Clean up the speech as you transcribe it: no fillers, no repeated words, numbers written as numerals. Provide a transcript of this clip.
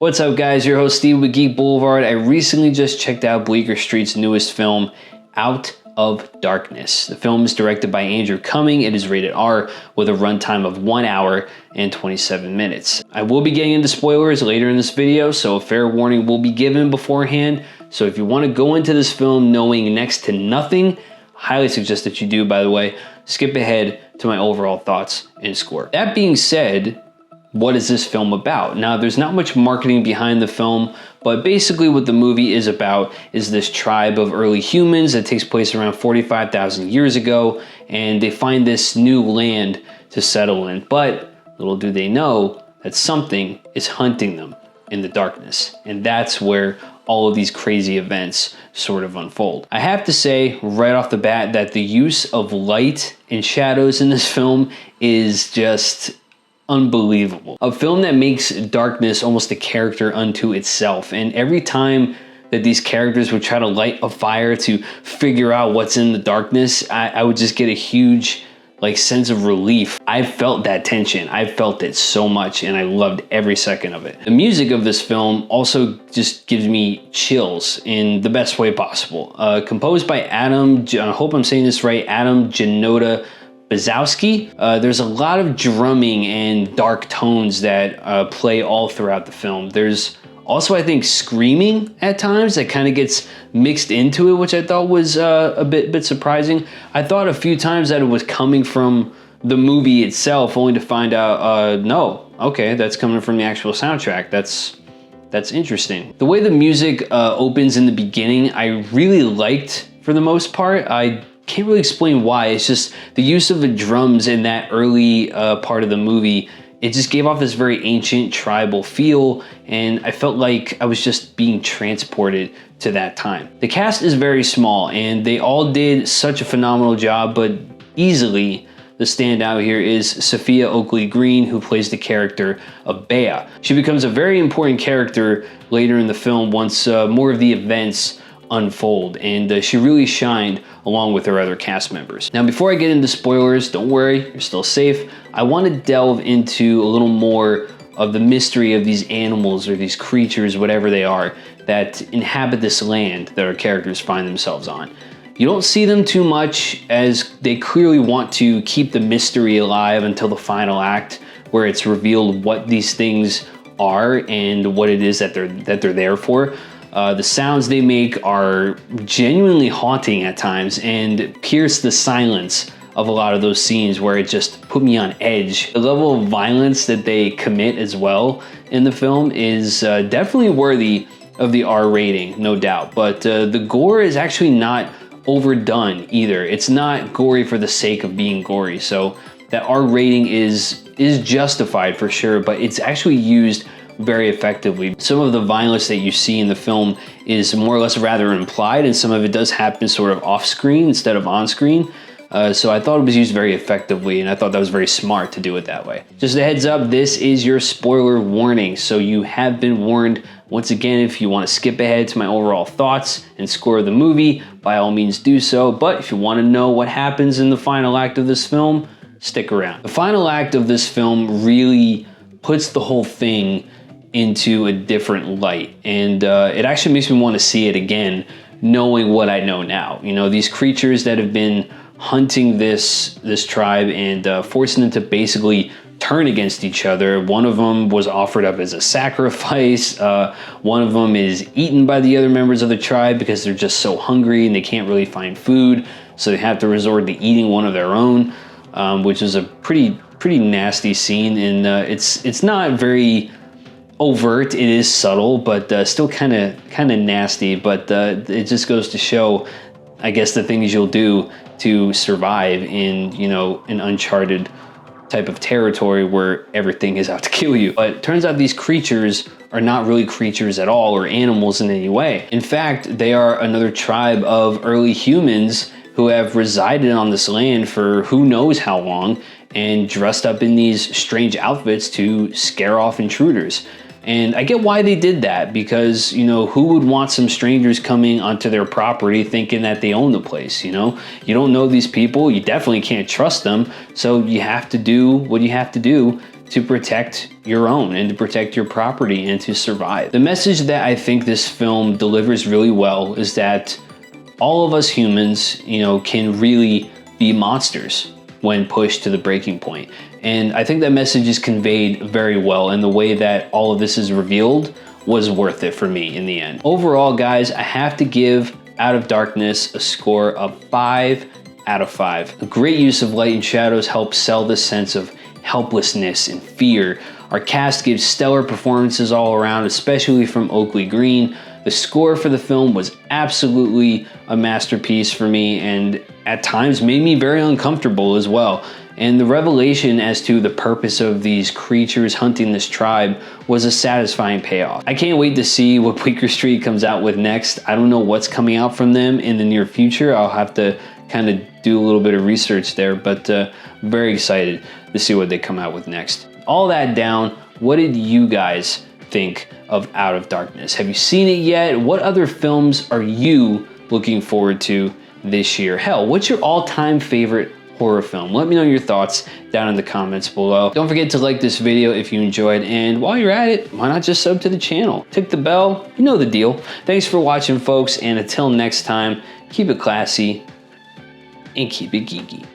What's up, guys? Your host Steve with Geek Boulevard. I recently just checked out Bleecker Street's newest film, Out of Darkness. The film is directed by Andrew Cumming. It is rated R with a runtime of 1 hour and 27 minutes. I will be getting into spoilers later in this video, so a fair warning will be given beforehand. So if you want to go into this film knowing next to nothing, highly suggest that you do, by the way. Skip ahead to my overall thoughts and score. That being said, what is this film about? Now, there's not much marketing behind the film, but basically what the movie is about is this tribe of early humans that takes place around 45,000 years ago, and they find this new land to settle in. But little do they know that something is hunting them in the darkness, and that's where all of these crazy events sort of unfold. I have to say right off the bat that the use of light and shadows in this film is just unbelievable. A film that makes darkness almost a character unto itself. And every time that these characters would try to light a fire to figure out what's in the darkness, I would just get a huge sense of relief. I felt that tension. I felt it so much, and I loved every second of it. The music of this film also just gives me chills in the best way possible. Composed by Adam, I hope I'm saying this right, Adam Janota Bazowski. There's a lot of drumming and dark tones that play all throughout the film. There's also, I think, screaming at times that kind of gets mixed into it, which I thought was a bit surprising. I thought a few times that it was coming from the movie itself, only to find out, no, okay, that's coming from the actual soundtrack. That's interesting. The way the music opens in the beginning, I really liked for the most part. I can't really explain why. It's just the use of the drums in that early part of the movie. It just gave off this very ancient tribal feel, and I felt like I was just being transported to that time. The cast is very small, and they all did such a phenomenal job, but easily the standout here is Sophia Oakley-Green, who plays the character of Bea. She becomes a very important character later in the film once more of the events unfold, and she really shined along with her other cast members. Now, before I get into spoilers, don't worry, you're still safe. I want to delve into a little more of the mystery of these animals or these creatures, whatever they are, that inhabit this land that our characters find themselves on. You don't see them too much, as they clearly want to keep the mystery alive until the final act, where it's revealed what these things are and what it is that they're there for. The sounds they make are genuinely haunting at times and pierce the silence of a lot of those scenes, where it just put me on edge. The level of violence that they commit as well in the film is definitely worthy of the R rating, no doubt. But the gore is actually not overdone either. It's not gory for the sake of being gory. So that R rating is justified for sure, but it's actually used very effectively. Some of the violence that you see in the film is more or less rather implied, and some of it does happen sort of off screen instead of on screen. So I thought it was used very effectively, and I thought that was very smart to do it that way. Just a heads up, this is your spoiler warning, so you have been warned. Once again, if you want to skip ahead to my overall thoughts and score of the movie, by all means do so. But if you want to know what happens in the final act of this film, stick around. The final act of this film really puts the whole thing into a different light, and it actually makes me want to see it again, knowing what I know now. You know, these creatures that have been hunting this tribe and forcing them to basically turn against each other. One of them was offered up as a sacrifice. One of them is eaten by the other members of the tribe because they're just so hungry and they can't really find food, so they have to resort to eating one of their own, which is a pretty nasty scene. And it's not very overt, it is subtle, but still kind of nasty. But it just goes to show, I guess, the things you'll do to survive in, you know, an uncharted type of territory where everything is out to kill you. But it turns out these creatures are not really creatures at all, or animals in any way. In fact, they are another tribe of early humans who have resided on this land for who knows how long, and dressed up in these strange outfits to scare off intruders. And I get why they did that, because, you know, who would want some strangers coming onto their property thinking that they own the place, you know? You don't know these people, you definitely can't trust them, so you have to do what you have to do to protect your own and to protect your property and to survive. The message that I think this film delivers really well is that all of us humans, can really be monsters when pushed to the breaking point. And I think that message is conveyed very well, and the way that all of this is revealed was worth it for me in the end. Overall, guys, I have to give Out of Darkness a score of 5 out of 5. A great use of light and shadows helps sell the sense of helplessness and fear. Our cast gives stellar performances all around, especially from Oakley Green. The score for the film was absolutely a masterpiece for me, and at times made me very uncomfortable as well. And the revelation as to the purpose of these creatures hunting this tribe was a satisfying payoff. I can't wait to see what Bleecker Street comes out with next. I don't know what's coming out from them in the near future. I'll have to kind of do a little bit of research there, but very excited to see what they come out with next. All that down, what did you guys think of Out of Darkness? Have you seen it yet? What other films are you looking forward to this year? Hell, what's your all-time favorite horror film? Let me know your thoughts down in the comments below. Don't forget to like this video if you enjoyed, and while you're at it, why not just sub to the channel? Tick the bell, you know the deal. Thanks for watching, folks, and until next time, keep it classy and keep it geeky.